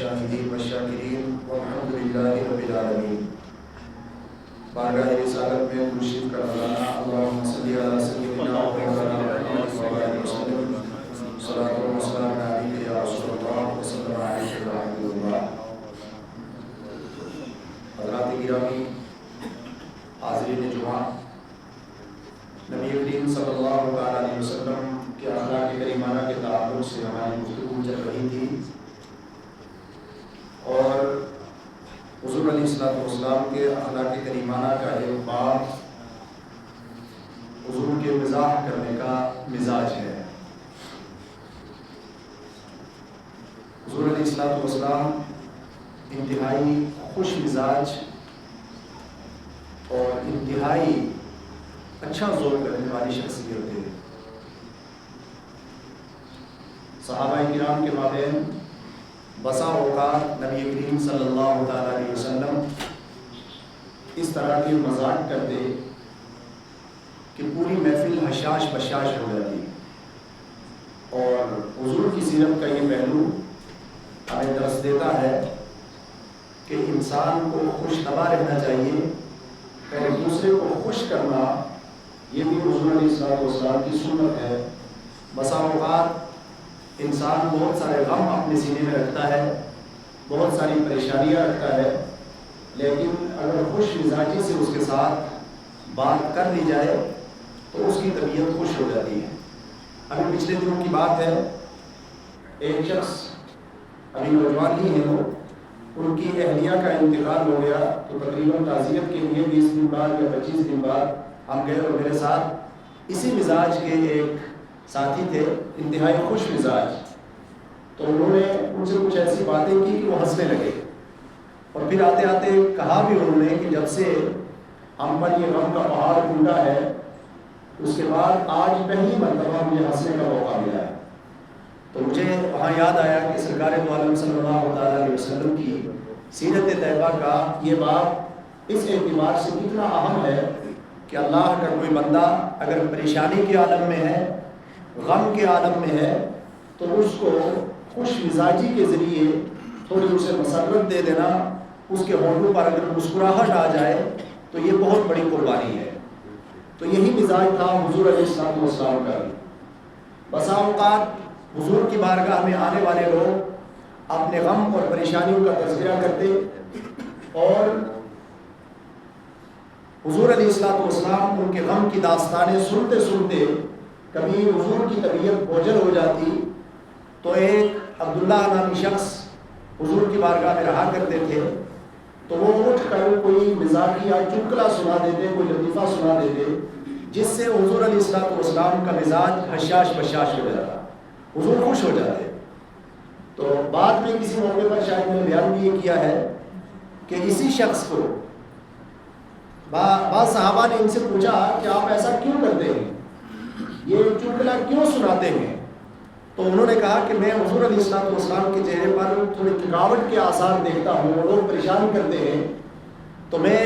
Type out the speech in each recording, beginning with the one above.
الشاهدين والشاكرين والحمد لله رب العالمين. بارگاہ رسالت میں درود کا نذرانہ اللهم صل علی سیدنا مولانا محمد وعلى وسلم صلاۃ و سلام علیک یا رسول اللہ وسلم علیک یا حبیب اللہ. حضرات گرامی، حاضرین جمعہ، نبی کریم صلی اللہ علیہ وسلم کے اخلاق کریمانہ کے تعلق سے ہماری گفتگو چل رہی تھی اور حضور علیہ السلام کے اخلاق کریمانہ کا ایک باب حضور کے مزاح کرنے کا مزاج ہے. حضور علیہ السلام انتہائی خوش مزاج اور انتہائی اچھا ذوق کرنے والی شخصیت ہے. صحابہ کرام کے مابین بسا اوقات نبی کریم صلی اللہ تعالیٰ علیہ وسلم اس طرح کی مذاق کرتے کہ پوری محفل حشاش بشاش ہو جاتی. اور حضور کی سیرت کا یہ پہلو ہمیں درس دیتا ہے کہ انسان کو خوش طبع رہنا چاہیے، پہلے دوسرے کو خوش کرنا یہ بھی حضور علیہ السلام کی سنت ہے. بسا اوقات انسان بہت سارے غم اپنے سینے میں رکھتا ہے، بہت ساری پریشانیاں رکھتا ہے، لیکن اگر خوش مزاجی سے اس کے ساتھ بات کر لی جائے تو اس کی طبیعت خوش ہو جاتی ہے. ابھی پچھلے دنوں کی بات ہے، ایک شخص ابھی نوجوان ہی ہیں، وہ ان کی اہلیہ کا انتقال ہو گیا تو تقریباً تعزیت کے لیے 20 دن بعد یا 25 دن بعد ہم گئے اور میرے ساتھ اسی مزاج کے ایک ساتھی تھے، انتہائی خوش مزاج. تو انہوں نے ان سے کچھ ایسی باتیں کی کہ وہ ہنسنے لگے اور پھر آتے آتے کہا بھی انہوں نے کہ جب سے ہم پر یہ غم کا پہاڑ ٹوٹا ہے اس کے بعد آج پہلی مرتبہ مجھے ہنسنے کا موقع ملا ہے. تو مجھے وہاں یاد آیا کہ سرکار دو عالم صلی اللہ تعالیٰ علیہ وسلم کی سیرت طیبہ کا یہ باب اس اعتبار سے کتنا اہم ہے کہ اللہ کا کوئی بندہ اگر پریشانی کے عالم میں ہے، غم کے عالم میں ہے، تو اس کو خوش مزاجی کے ذریعے تھوڑی اسے مسرت دے دینا، اس کے ہونٹوں پر اگر مسکراہٹ آ جائے تو یہ بہت بڑی قربانی ہے. تو یہی مزاج تھا حضور علیہ السلام کا. بسا اوقات حضور کی بارگاہ میں آنے والے لوگ اپنے غم اور پریشانیوں کا تذکرہ کرتے اور حضور علیہ السلام ان کے غم کی داستانیں سنتے سنتے کبھی حضور کی طبیعت بوجھل ہو جاتی تو ایک عبداللہ نامی شخص حضور کی بارگاہ میں رہا کرتے تھے، تو وہ اٹھ کر کوئی مزاحیہ چٹکلا سنا دیتے، کوئی لطیفہ سنا دیتے جس سے حضور علیہ السلام کا مزاج حشاش بشاش ہو جاتا، حضور خوش ہو جاتے. تو بعد میں کسی موقع پر شاید میں نے بیان بھی یہ کیا ہے کہ اسی شخص کو بعض صحابہ نے ان سے پوچھا کہ آپ ایسا کیوں کرتے ہیں، یہ چٹکلا کیوں سناتے ہیں؟ تو انہوں نے کہا کہ میں حضور علیہ السلام کے چہرے پر تھوڑی تھکاوٹ کے آثار دیکھتا ہوں، لوگ پریشان کرتے ہیں تو میں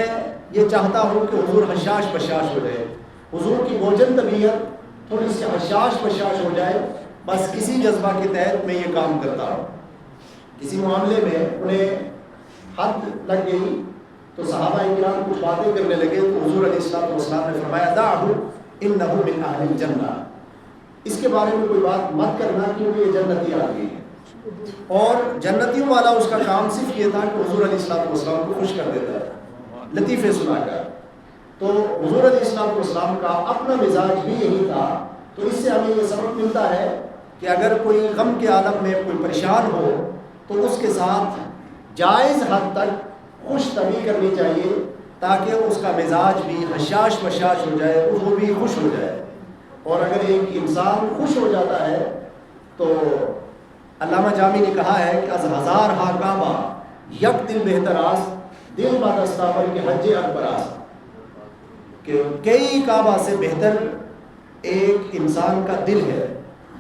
یہ چاہتا ہوں کہ حضور حشاش بشاش ہو جائے، حضور کی بوجھل طبیعت تھوڑی سی حشاش بشاش ہو جائے، بس کسی جذبہ کے تحت میں یہ کام کرتا ہوں. کسی معاملے میں انہیں حد لگ گئی تو صحابہ کرام کچھ باتیں کرنے لگے تو حضور علیہ السلام نے فرمایا دعہ انہ من اہل الجنہ، اس کے بارے میں کوئی بات مت کرنا کیونکہ یہ جنتی آدمی ہے. اور جنتیوں والا اس کا کام صرف یہ تھا کہ حضور علیہ السلام کو خوش کر دیتا ہے لطیفے سنا کر. تو حضور علیہ السلام کا اپنا مزاج بھی یہی تھا. تو اس سے ہمیں یہ سبق ملتا ہے کہ اگر کوئی غم کے عالم میں کوئی پریشان ہو تو اس کے ساتھ جائز حد تک خوش طبعی کرنی چاہیے تاکہ اس کا مزاج بھی حشاش بشاش ہو جائے، وہ بھی خوش ہو جائے. اور اگر ایک انسان خوش ہو جاتا ہے تو علامہ جامی نے کہا ہے کہ از ہزار ہا کعبہ یک دل بہتراز دل بادستاور کے حج اکبراز، کہ کئی کعبہ سے بہتر ایک انسان کا دل ہے،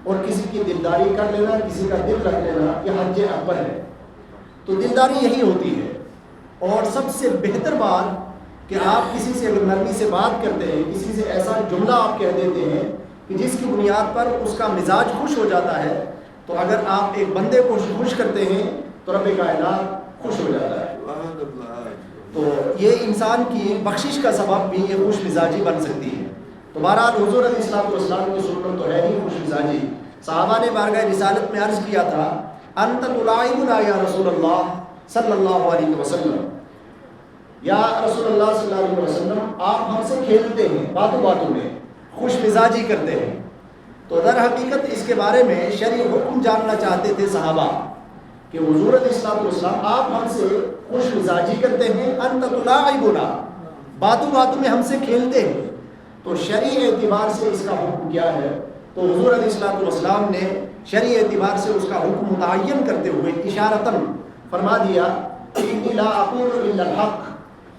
اور کسی کی دلداری کر لینا، کسی کا دل رکھ لینا، یہ حج اکبر ہے. تو دلداری یہی ہوتی ہے. اور سب سے بہتر بات کہ آپ کسی سے اگر نرمی سے بات کرتے ہیں، کسی سے ایسا جملہ آپ کہہ دیتے ہیں کہ جس کی بنیاد پر اس کا مزاج خوش ہو جاتا ہے، تو اگر آپ ایک بندے کو خوش کرتے ہیں تو رب کائنات خوش ہو جاتا ہے۔ تو یہ انسان کی بخشش کا سبب بھی یہ خوش مزاجی بن سکتی ہے۔ تو بہرحال حضور علیہ الصلوۃ والسلام کی سنت تو ہے ہی خوش مزاجی۔ صحابہ نے بارگاہ رسالت میں عرض کیا تھا انت تلاعبنا یا رسول اللہ صلی اللہ علیہ وسلم، یا رسول اللہ صلی اللہ علیہ وسلم آپ ہم سے کھیلتے ہیں، باتوں باتوں میں خوش مزاجی کرتے ہیں۔ تو در حقیقت اس کے بارے میں شرعی حکم جاننا چاہتے تھے صحابہ کہ حضور علیہ الصلوۃ والسلام آپ ہم سے خوش مزاجی کرتے ہیں، انت تلاعبنا، باتوں باتوں میں ہم سے کھیلتے ہیں۔ تو شرعی اعتبار سے اس کا حکم کیا ہے؟ تو حضور علیہ الصلوۃ والسلام نے شرعی اعتبار سے اس کا حکم متعین کرتے ہوئے اشارتاً فرما دیا انی لا اقول الا الحق،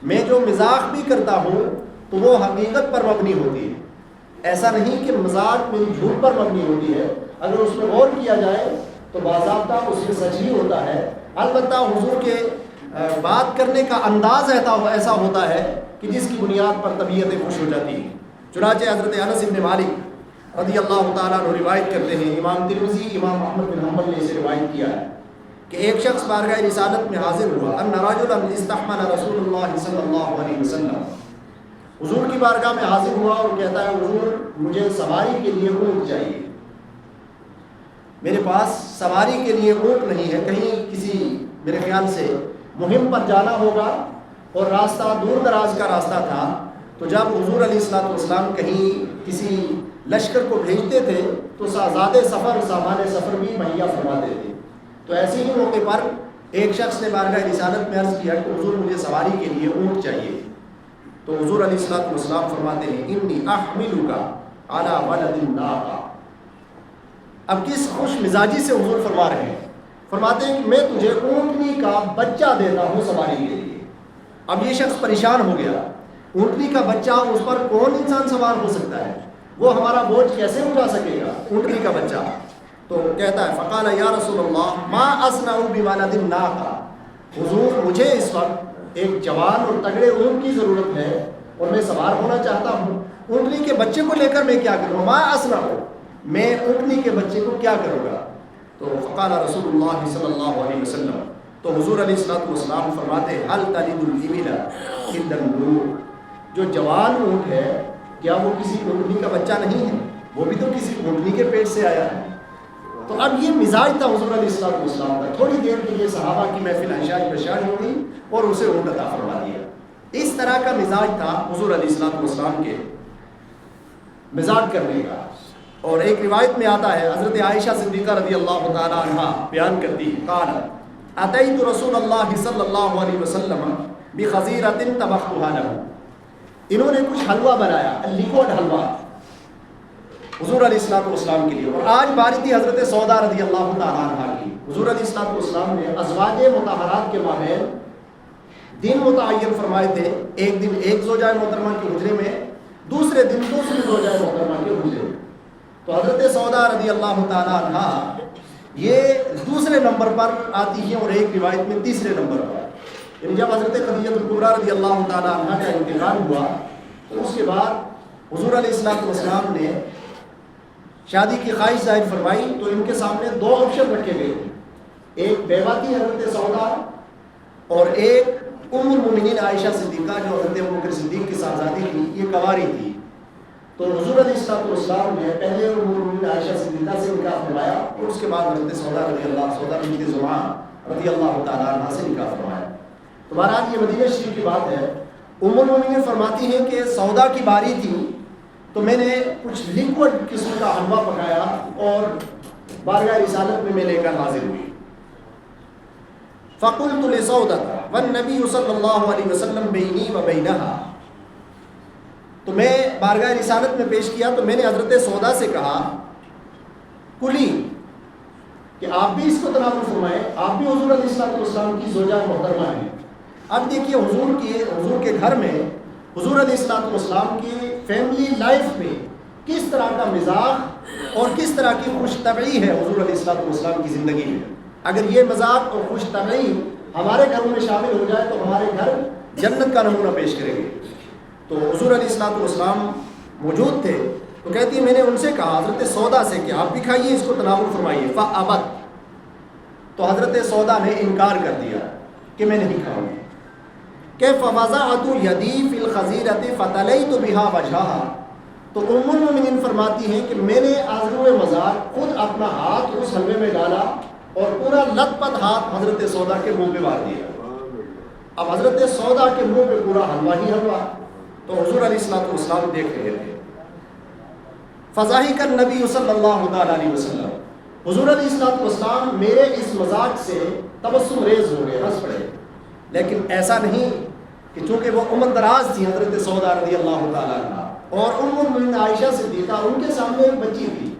میں جو مزاح بھی کرتا ہوں تو وہ حقیقت پر مبنی ہوتی ہے، ایسا نہیں کہ مزاح میری جھوٹ پر مبنی ہوتی ہے۔ اگر اس میں غور کیا جائے تو باضابطہ اس میں سچ ہی ہوتا ہے، البتہ حضور کے بات کرنے کا انداز ایسا ہوتا ہے کہ جس کی بنیاد پر طبیعتیں خوش ہو جاتی ہیں۔ چنانچہ حضرت انس بن مالک رضی اللہ تعالیٰ عنہ روایت کرتے ہیں، امام ترمذی امام احمد بن حنبل نے اسے روایت کیا ہے کہ ایک شخص بارگاہ رسالت میں حاضر ہوا ان رجلا استحمل رسول اللہ صلی اللہ علیہ وسلم، حضور کی بارگاہ میں حاضر ہوا اور کہتا ہے حضور مجھے سواری کے لیے اونٹ چاہیے، میرے پاس سواری کے لیے اونٹ نہیں ہے، کہیں کسی میرے خیال سے مہم پر جانا ہوگا اور راستہ دور دراز کا راستہ تھا، تو جب حضور علیہ الصلوۃ والسلام کہیں کسی لشکر کو بھیجتے تھے تو آزاد سفر سامان سفر بھی مہیا فرماتے تھے۔ تو ایسے ہی موقع پر ایک شخص نے بارگاہ رسالت میں عرض کیا کہ حضور مجھے سواری کے لیے اونٹ چاہیے، تو حضور علیہ الصلوۃ والسلام فرماتے ہیں انی احملک علی ولد الناقہ۔ اب کس خوش مزاجی سے حضور فرما رہے ہیں؟ فرماتے ہیں کہ میں تجھے اونٹنی کا بچہ دیتا ہوں سواری کے لیے۔ اب یہ شخص پریشان ہو گیا، اونٹنی کا بچہ، اس پر کون انسان سوار ہو سکتا ہے؟ وہ ہمارا بوجھ کیسے اٹھا سکے گا اونٹنی کا بچہ؟ تو کہتا ہے فقال یا رسول اللہ ما اصنع بولد الناقہ، حضور مجھے اس وقت ایک جوان اور تگڑے اونٹ کی ضرورت ہے اور میں سوار ہونا چاہتا ہوں، اونٹنی کے بچے کو لے کر میں کیا کروں؟ ما اصنع، میں اونٹنی کے بچے کو کیا کروں گا؟ تو فقال رسول اللہ صلی اللہ علیہ وسلم، تو حضور علیہ الصلوۃ والسلام فرماتے ہیں هل تلد الابل الا النور، جو جوان اونٹ ہے کیا وہ کسی اونٹنی کا بچہ نہیں ہے؟ وہ بھی تو کسی اونٹنی کے پیٹ سے آیا ہے۔ تو اب یہ مزاج تھا حضور علیہ الصلوۃ والسلام کا، تھوڑی دیر کے لیے صحابہ کی محفل انشاج بشاج ہو گئی اور اسے اونٹ عطا فرما دیا۔ اس طرح کا مزاج تھا حضور علیہ الصلوۃ والسلام کے مزاج کرنے کا۔ اور ایک روایت میں آتا ہے حضرت عائشہ صدیقہ رضی اللہ تعالی عنہا بیان کرتی ہے قالت اتیت رسول اللہ صلی اللہ علیہ وسلم بخزیرۃ طبختها له، انہوں نے کچھ حلوہ بنایا، لیکوڈ حلوہ حضور علیہ الصلوۃ والسلام کے لیے، اور آج باری تھی حضرت سودا رضی اللہ تعالی عنہا کی۔ حضور علیہ الصلوۃ والسلام نے ازواج مطہرات کے مابین دن متعین فرمائے تھے، ایک دن ایک زوجہ محترمہ کے حجرے میں، دوسرے دن دوسری زوجہ محترمہ کے حجرے میں۔ تو حضرت سودا رضی اللہ تعالی عنہا یہ دوسرے نمبر پر آتی ہیں اور ایک روایت میں تیسرے نمبر پر۔ یعنی جب حضرت خدیجہ الکبریٰ رضی اللہ تعالی عنہا کا انتقال ہوا تو اس کے بعد حضور علیہ الصلوۃ والسلام نے شادی کی خواہش ظاہر فرمائی تو ان کے سامنے دو آپشن رکھے گئے، ایک بیوہ تھی حضرت سودا اور ایک ام المؤمنین عائشہ صدیقہ جو حضرت ابوبکر صدیق کی صاحبزادی تھی، یہ کنواری تھی۔ تو حضور علیہ الصلوۃ والسلام نے پہلے ام المؤمنین عائشہ صدیقہ سے نکاح فرمایا اور اس کے بعد حضرت سودا بنت زمعہ رضی اللہ تعالی عنہا سے نکاح فرمایا۔ تو بہرحال یہ مدینہ شریف کی بات ہے۔ ام المؤمنین فرماتی ہیں کہ سودا کی باری تھی تو میں نے کچھ لیکوڈ قسم کا حلوہ پکایا اور بارگاہ رسالت میں لے کر حاضر ہوئی۔ فقلت لسودہ والنبی صلی اللہ علیہ وسلم بینی و بینہا، تو میں بارگاہ رسالت میں پیش کیا تو میں نے حضرت سودا سے کہا کلی، کہ آپ بھی اس کو تناول فرمائیں، آپ بھی حضور علیہ الصلوۃ والسلام کی زوجہ محترمہ ہیں۔ اب دیکھیے حضور کے گھر میں حضور علیہ الصلوۃ والسلام کی فیملی لائف میں کس طرح کا مزاج اور کس طرح کی خوش طبعی ہے حضور علیہ الصلوۃ والسلام کی زندگی میں۔ اگر یہ مزاج اور خوش طبعی ہمارے گھروں میں شامل ہو جائے تو ہمارے گھر جنت کا نمونہ پیش کریں گے۔ تو حضور علیہ الصلوۃ والسلام موجود تھے تو کہتی ہے میں نے ان سے کہا حضرت سودا سے کہ آپ بھی کھائیے اس کو تناول فرمائیے، فابت، تو حضرت سودا نے انکار کر دیا کہ میں نہیں کھاؤں گی۔ کہ فوضعت یدی فی الخزیرۃ فتلیت بها وجهها، تو ام المؤمنین فرماتی ہیں کہ میں نے آذروئے مزار خود اپنا ہاتھ اس حلوے میں ڈالا اور پورا لت پت ہاتھ حضرت سودا کے منہ پہ مار دیا۔ اب حضرت سودا کے منہ پہ پورا حلوہ ہی حلوہ، تو حضور علیہ الصلوۃ والسلام دیکھ رہے تھے۔ فضاحک النبی صلی اللہ تعالیٰ علیہ وسلم، حضور علیہ الصلوۃ والسلام میرے اس مذاق سے تبسم ریز ہو گئے، ہنس پڑے، لیکن ایسا نہیں کہ چونکہ وہ عمر دراز تھی حضرت سودا رضی اللہ تعالیٰ عنہ، اور ام المؤمنین عائشہ صدیقہ ان کے سامنے ایک بچی تھی۔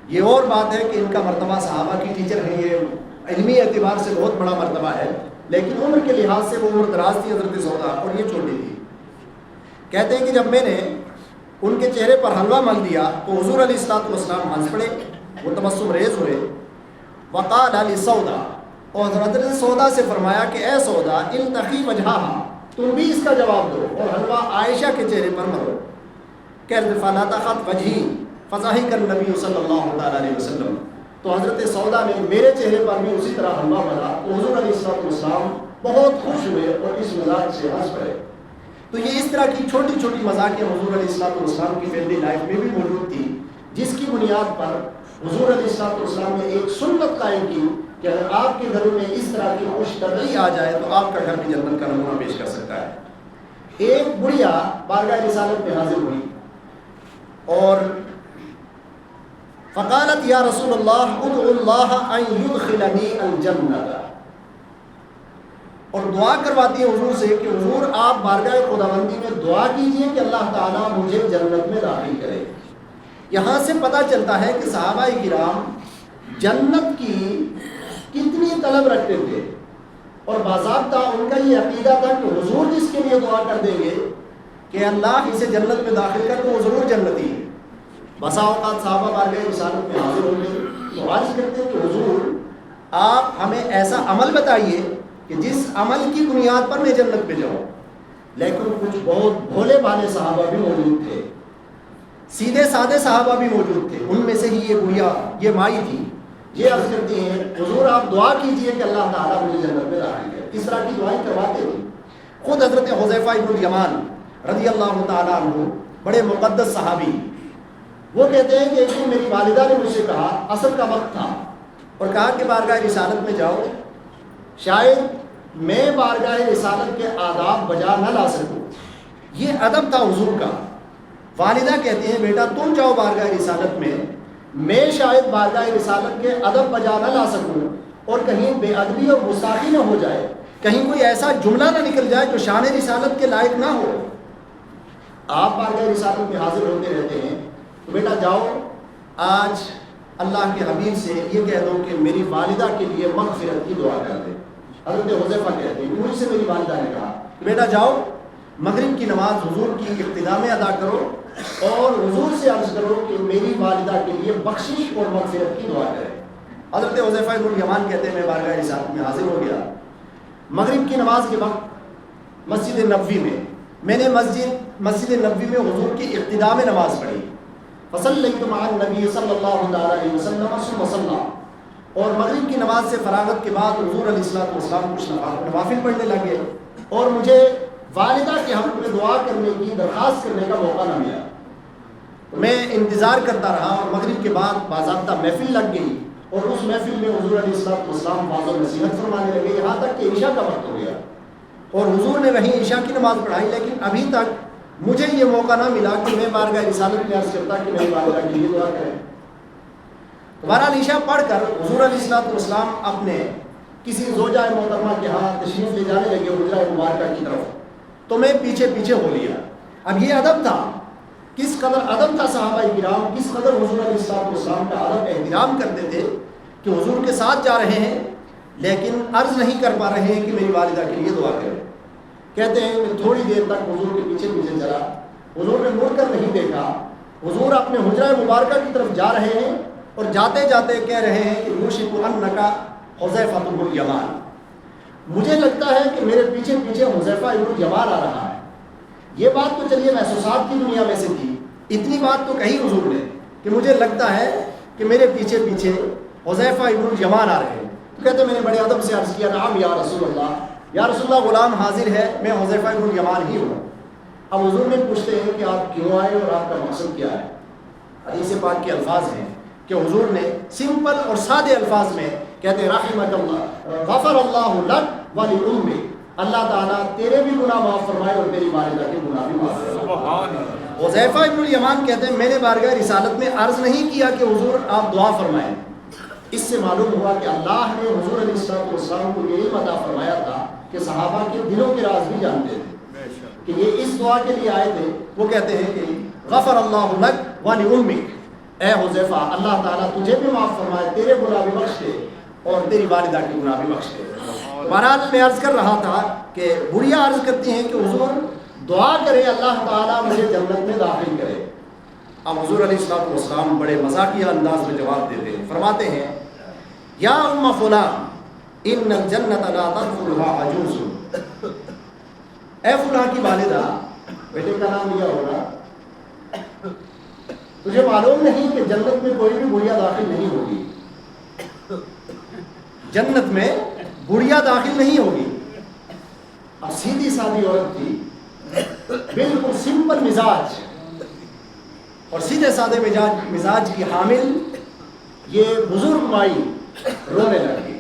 یہ اور بات ہے کہ ان کا مرتبہ صحابہ کی ٹیچر ہے، یہ علمی اعتبار سے بہت بڑا مرتبہ ہے، لیکن عمر کے لحاظ سے وہ عمر دراز تھی حضرت سودا، اور یہ چھوٹی تھی۔ کہتے ہیں کہ جب میں نے ان کے چہرے پر حلوہ مل دیا تو حضور علیہ الصلوۃ والسلام ہنس پڑے، وہ تبسم ریز ہوئے۔ وقال لسودا، اور حضرت سودا سے فرمایا کہ اے سودا التقی وجہہا، تم بھی اس کا جواب دو اور حلوہ عائشہ کے چہرے پر مرو۔ کہتے فلا تخط وجہی فضحک النبی صلی اللہ تعالیٰ علیہ وسلم، تو حضرت سودا نے میرے چہرے پر بھی اسی طرح حلوہ ملا تو حضور علیہ الصلوۃ والسلام بہت خوش ہوئے اور اس مزاق سے ہنس پڑے۔ تو یہ اس طرح کی چھوٹی چھوٹی مذاقیں حضور علیہ الصلوۃ والسلام کی فیملی لائف میں بھی موجود تھی، جس کی بنیاد پر حضور علیہ الصلوۃ والسلام نے ایک سنت قائم کی کہ اگر آپ کے گھروں میں اس طرح کی خوش طبعی آ جائے تو آپ کا گھر بھی جنت کا نمونہ پیش کر سکتا ہے۔ ایک بڑھیا بارگاہ رسالت میں حاضر ہوئی اور فقالت یا رسول اللہ ادعو اللہ ان یدخلنی الجنۃ، اور دعا کرواتی ہے حضور سے کہ حضور آپ بارگاہ خداوندی میں دعا کیجئے کہ اللہ تعالیٰ مجھے جنت میں داخل کرے۔ یہاں سے پتہ چلتا ہے کہ صحابہ کرام جنت کی کتنی طلب رکھتے تھے، اور باضابطہ ان کا یہ عقیدہ تھا کہ حضور جس کے لیے دعا کر دیں گے کہ اللہ اسے جنت میں داخل کر تو وہ ضرور جنتی ہے۔ بسا اوقات صحابہ بارگاہ رسالت میں حاضر ہوں گے تو عرض کرتے ہیں کہ حضور آپ ہمیں ایسا عمل بتائیے کہ جس عمل کی بنیاد پر میں جنت پہ جاؤں، لیکن کچھ بہت بھولے بھالے صحابہ بھی موجود تھے، سیدھے سادے صحابہ بھی موجود تھے۔ ان میں سے ہی یہ بڑھیا، یہ مائی تھی، یہ عرض کرتی ہیں حضور آپ دعا کیجئے کہ اللہ تعالیٰ مجھے جنت میں داخل کرے۔ اس طرح کی دعائیں کرواتے تھے۔ خود حضرت حذیفہ بن الیمان رضی اللہ تعالیٰ عنہ بڑے مقدس صحابی، وہ کہتے ہیں کہ ایک دن میری والدہ نے مجھ سے کہا، عصر کا وقت تھا، اور کہا کہ بارگاہ رسالت میں جاؤ، شاید میں بارگاہ رسالت کے آداب بجا نہ لا سکوں۔ یہ ادب تھا حضور کا۔ والدہ کہتے ہیں بیٹا تم جاؤ بارگاہ رسالت میں شاید بارگاہ رسالت کے ادب بجا نہ لا سکوں، اور کہیں بے ادبی اور گستاخی نہ ہو جائے، کہیں کوئی ایسا جملہ نہ نکل جائے جو شان رسالت کے لائق نہ ہو۔ آپ بارگاہ رسالت میں حاضر ہوتے رہتے ہیں، تو بیٹا جاؤ آج اللہ کے حبیب سے یہ کہہ دو کہ میری والدہ کے لیے مغفرت کی دعا کر دے۔ حضرت حذیفہ کہتے ہیں مجھ سے میری والدہ نے کہا کہ بیٹا جاؤ مغرب کی نماز حضور کی ابتدا میں ادا کرو اور حضور سے عرض کرو کہ میری والدہ کے لیے بخشش اور مغفرت کی دعا کرے۔ حضرت حذیفہ بن الیمان کہتے ہیں میں بارگاہ رسالت میں حاضر ہو گیا۔ مغرب کی نماز کے وقت مسجد نبوی میں نے مسجد نبوی میں حضور کی ابتدا میں نماز پڑھی۔ فصلیت مع النبی صلی اللہ علیہ وسلم ثم صلی، اور مغرب کی نماز سے فراغت کے بعد حضور علیہ الصلوۃ والسلام کچھ نوافل پڑھنے لگے، اور مجھے والدہ کے حق میں دعا کرنے کی درخواست کرنے کا موقع نہ ملا۔ میں انتظار کرتا رہا، اور مغرب کے بعد باضابطہ محفل لگ گئی، اور اس محفل میں حضور علیہ الصلوۃ والسلام واعظ و نصیحت فرمانے لگے، یہاں تک کہ عشاء کا وقت ہو گیا، اور حضور نے وہیں عشاء کی نماز پڑھائی، لیکن ابھی تک مجھے یہ موقع نہ ملا کہ میں بارگاہ رسالت میں عرض کرتا کہ میری والدہ کے لیے دعا کریں۔ بہرحال عشاء پڑھ کر حضور علیہ الصلوۃ والسلام اپنے کسی زوجہ محترمہ کے ہاں تشریف لے جانے لگے حجرہ مبارکہ کی طرف، تو میں پیچھے پیچھے ہو لیا۔ اب یہ ادب تھا، کس قدر ادب تھا صحابہ کرام، کس قدر حضور علیہ الصلوۃ والسلام کا ادب احترام کرتے تھے کہ حضور کے ساتھ جا رہے ہیں لیکن عرض نہیں کر پا رہے ہیں کہ میری والدہ کے لیے دعا کریں۔ کہتے ہیں کہ تھوڑی دیر تک حضور کے پیچھے پیچھے چلا، حضور نے مڑ کر نہیں دیکھا، حضور اپنے حجرہ مبارکہ کی طرف جا رہے ہیں، اور جاتے جاتے کہہ رہے ہیں کہ یوشک انک حذیفہ بن الیمان، مجھے لگتا ہے کہ میرے پیچھے پیچھے حذیفہ بن الیمان آ رہا ہے۔ یہ بات تو چلیے محسوسات کی دنیا میں سے تھی، اتنی بات تو کہی حضور نے کہ مجھے لگتا ہے کہ میرے پیچھے پیچھے حذیفہ ابن الیمان آ رہے ہیں. تو کہتے میں نے بڑے ادب سے عرض کیا نعم یا رسول اللہ, یا رسول اللہ غلام حاضر ہے, میں حذیفہ ابن الیمان ہی ہوں. اب حضور نے پوچھتے ہیں کہ آپ کیوں آئے اور آپ کا مقصد کیا ہے. حدیث پاک کے الفاظ ہیں کہ حضور نے سمپل اور سادے الفاظ میں کہتے ہیں رحمک اللہ غفر اللہ لک ولأمک, اللہ تعالیٰ تیرے بھی گناہ معاف فرمائے اور تیری والدہ کے گناہ بھی معاف فرمائے. حذیفہ ابن الیمان کہتے ہیں میں نے بارگاہ رسالت میں عرض نہیں کیا کہ حضور آپ دعا فرمائیں. اس سے معلوم ہوا کہ اللہ نے حضور علیہ السلام کو یہ عطا فرمایا تھا کہ صحابہ کے دلوں کے راز بھی جانتے تھے کہ یہ اس دعا کے لیے آئے تھے. وہ کہتے ہیں کہ غفر اللہ لک ولأمک, اے حذیفہ اللہ تعالیٰ تجھے بھی معاف فرمائے, تیرے گناہ بھی بخش دے اور تیری والدہ کے گناہ بھی بخش دے. بہرحال میں عرض کر رہا تھا کہ بڑھیا عرض کرتی ہیں کہ حضور دعا کرے اللہ تعالیٰ مجھے جنت میں داخل کرے. اب حضور علیہ السلام بڑے مذاقیہ انداز میں جواب دیتے ہیں. فرماتے ہیں یا ام فلان ان الجنت لا تدخلها عجوز, اے فلاں کی والدہ, بیٹے کا نام لیا ہوگا, تجھے معلوم نہیں کہ جنت میں کوئی بھی بڑھیا داخل نہیں ہوگی. جنت میں بڑھیا داخل نہیں ہوگی. اب سیدھی سادی عورت تھی, بالکل سمپل مزاج اور سیدھے سادے مزاج کی حامل یہ بزرگ مائی رونے لگی.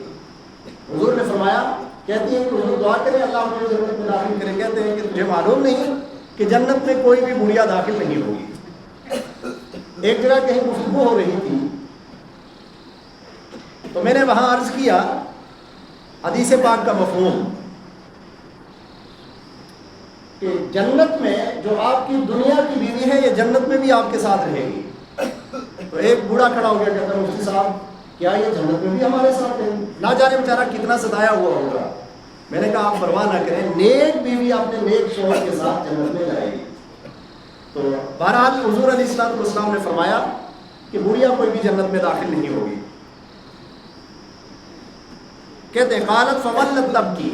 حضور نے فرمایا, کہتی ہے کہ حضور دعا کرے اللہ مجھے جنت میں داخل کرے. کہتے ہیں کہ تجھے معلوم نہیں کہ جنت میں کوئی بھی بڑھیا داخل نہیں ہوگی. ایک جگہ کہیں گفتگو ہو رہی تھی تو میں نے وہاں عرض کیا حدیث پاک کا مفہوم کہ جنت میں جو آپ کی دنیا کی بیوی ہے یہ جنت میں بھی آپ کے ساتھ رہے گی. تو ایک بوڑھا کھڑا ہو گیا, کہتا ہے مفتی صاحب کیا یہ جنت میں بھی ہمارے ساتھ ہے؟ نہ جانے بیچارہ کتنا ستایا ہوا ہوگا. میں نے کہا آپ پرواہ نہ کریں, نیک بیوی اپنے نیک شوہر کے ساتھ جنت میں جائے گی. تو بہرحال حضور علیہ السلام نے فرمایا کہ بڑھیا کوئی بھی جنت میں داخل نہیں ہوگی. کہتے ہیں قالت فولت تبکی,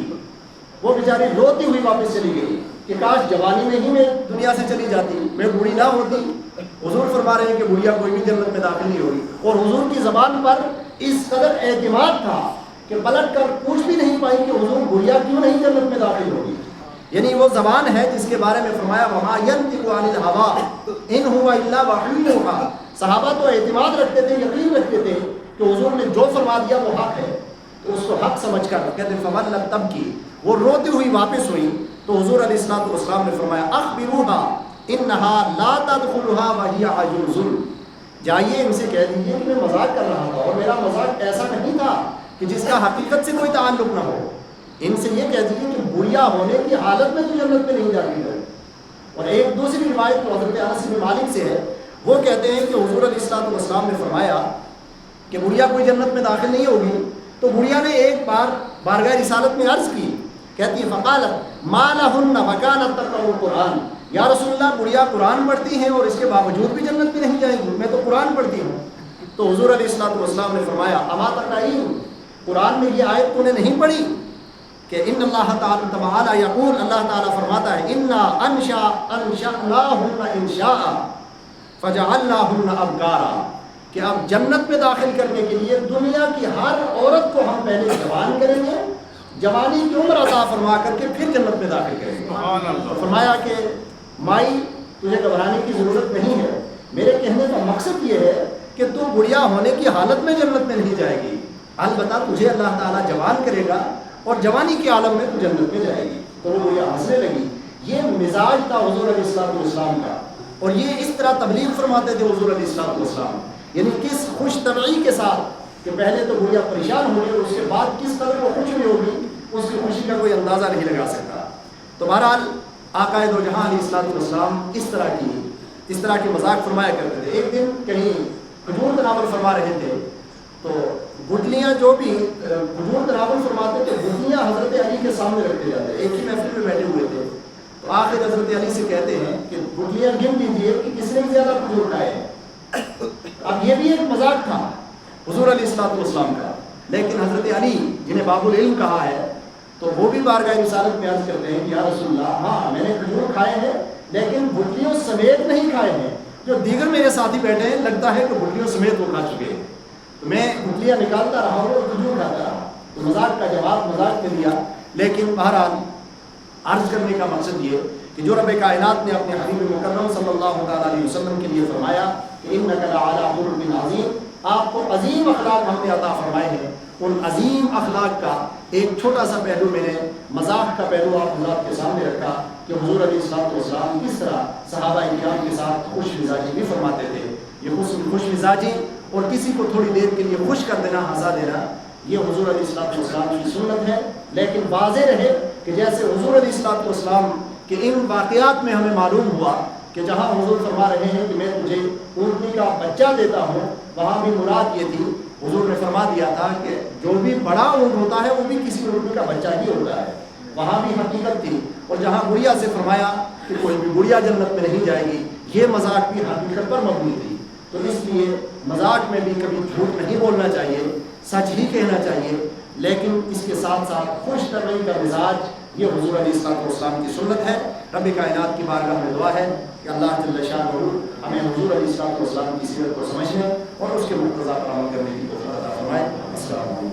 وہ بیچاری روتی ہوئی واپس چلی گئی کہ کاش جوانی میں ہی میں دنیا سے چلی جاتی, میں بوڑھی نہ ہوتی. حضور فرما رہے ہیں کہ بڑھیا کوئی بھی جنت میں داخل نہیں ہوگی. اور حضور کی زبان پر اس قدر اعتماد تھا کہ پلٹ کر پوچھ بھی نہیں پائی کہ حضور بڑھیا کیوں نہیں جنت میں داخل ہوگی. یعنی وہ زبان ہے جس کے بارے میں فرمایا وما ينطق عن الهوى ان هو الا وحی یوحی. صحابہ تو اعتماد رکھتے تھے, یقین رکھتے تھے کہ حضور نے جو فرما دیا وہ حق ہے, تو اس کو حق سمجھ کر کہتے ہیں فولت تبکی, وہ روتی ہوئی واپس ہوئی. تو حضور علیہ السلام نے فرمایا اخبروها انها لا تدخلها وهي عجوز, جائیے ان سے کہہ دیجیے کہ میں مذاق کر رہا تھا اور میرا مذاق ایسا نہیں تھا کہ جس کا حقیقت سے کوئی تعلق نہ ہو. ان سے یہ کہہ دیجیے کہ بڑھیا ہونے کی حالت میں تو جنت میں نہیں جاتی ہے. اور ایک دوسری روایت تو حضرت انس بن مالک سے ہے, وہ کہتے ہیں کہ حضور علیہ السلام نے فرمایا کہ بڑھیا کوئی جنت میں داخل نہیں ہوگی. تو بڑھیا نے ایک بار بارگاہ رسالت میں عرض کی, کہتی ہے فقالت ما لهن وكانت تقرأ القرآن, یا رسول اللہ بڑھیا قرآن پڑھتی ہیں اور اس کے باوجود بھی جنت میں نہیں جائیں گی, میں تو قرآن پڑھتی ہوں. تو حضور علیہ السلام نے فرمایا اما تقرئین, قرآن میں یہ آیت تو نے نہیں پڑھی کہ ان اللہ تعالی یقول, اللہ تعالیٰ فرماتا ہے انا انشأناہن انشاء فجعلناہن ابکارا, کہ اب جنت میں داخل کرنے کے لیے دنیا کی ہر عورت کو ہم پہلے جوان کریں گے, جوانی کی عمر عطا فرما کر کے پھر جنت میں داخل کریں گے. تو فرمایا کہ مائی تجھے گھبرانے کی ضرورت نہیں ہے, میرے کہنے کا مقصد یہ ہے کہ تو بڑھیا ہونے کی حالت میں جنت میں نہیں جائے گی, البتہ تجھے اللہ تعالیٰ جوان کرے گا اور جوانی کے عالم میں تو جنت میں جائے گی. تو وہ بڑھیا ہنسنے لگی. یہ مزاج تھا حضور علیہ السلام کا, اور یہ اس طرح تبلیغ فرماتے تھے حضور علیہ السلام, یعنی کس خوش طبعی کے ساتھ کہ پہلے تو بڑھیا پریشان ہوگی اور اس کے بعد کس قدر وہ خوش بھی ہوگی, اس کی خوشی کا کوئی اندازہ نہیں لگا سکتا. تو بہرحال آقا دو جہاں علیہ السلام اس طرح کی مذاق فرمایا کرتے تھے. ایک دن کہیں کھجور تناول فرما رہے تھے تو گٹلیاں جو بھی کھجور تناول فرماتے تھے گٹلیاں حضرت علی کے سامنے رکھتے جاتے, ایک ہی محفل میں بیٹھے ہوئے تھے. تو آخر حضرت علی سے کہتے ہیں کہ گٹلیاں گن دیجیے کہ کس نے زیادہ کھجور کھائے ہیں. اب یہ بھی ایک مذاق تھا حضور علیہ السلام کا, لیکن حضرت علی جنہیں باب العلم کہا ہے تو وہ بھی بارگاہ رسالت میں عرض کرتے ہیں کہ یا رسول اللہ, ہاں میں نے کھجور کھائے ہیں لیکن گٹلیوں سمیت نہیں کھائے ہیں, جو دیگر میرے ساتھی بیٹھے ہیں لگتا ہے کہ گٹلیوں سمیت وہ کھا چکے ہیں، تو میں گٹلیاں نکالتا رہا ہوں اور کھجور کھاتا رہا، تو مذاق کا جواب مذاق میں دیا، لیکن بہرحال عرض کرنے کا مقصد یہ کہ جو رب کائنات نے اپنے حبیب مکرم صلی اللہ علیہ وسلم کے لیے فرمایا کہ انک لعلی خلق عظیم، آپ کو عظیم اخلاق ہم نے عطا فرمائے ہیں، ان عظیم اخلاق کا ایک چھوٹا سا پہلو میں نے مذاق کا پہلو آپ حضرات کے سامنے رکھا کہ حضور علیہ السلام کس طرح صحابہ کرام کے ساتھ خوش مزاجی بھی فرماتے تھے۔ یہ خوش مزاجی اور کسی کو تھوڑی دیر کے لیے خوش کر دینا، ہنسا دینا، یہ حضور علیہ السلام کی سنت ہے، لیکن واضح رہے کہ جیسے حضور علیہ السلام کے ان واقعات میں ہمیں معلوم ہوا کہ جہاں حضور فرما رہے ہیں کہ میں تجھے اونٹنی کا بچہ دیتا ہوں، وہاں بھی مراد یہ تھی، حضور نے فرما دیا تھا کہ جو بھی بڑا اونٹ ہوتا ہے وہ بھی کسی اونٹنی کا بچہ ہی ہوتا ہے، وہاں بھی حقیقت تھی۔ اور جہاں گڑیا سے فرمایا کہ کوئی بھی گڑیا جنت میں نہیں جائے گی، یہ مذاق بھی حقیقت پر مبنی تھی۔ تو اس لیے مذاق میں بھی کبھی جھوٹ نہیں بولنا چاہیے، سچ ہی کہنا چاہیے، لیکن اس کے ساتھ ساتھ خوش طبعی کا مزاج یہ حضور علیہ السلام کی سنت ہے۔ رب کائنات کی بارگاہ میں دعا ہے کہ اللہ جل شانہ ہمیں حضور علیہ السلام کی سیرت کو سمجھنے اور اس کے مقتضا پر عمل کرنے کی توفیق عطا فرمائے۔ السلام علیکم۔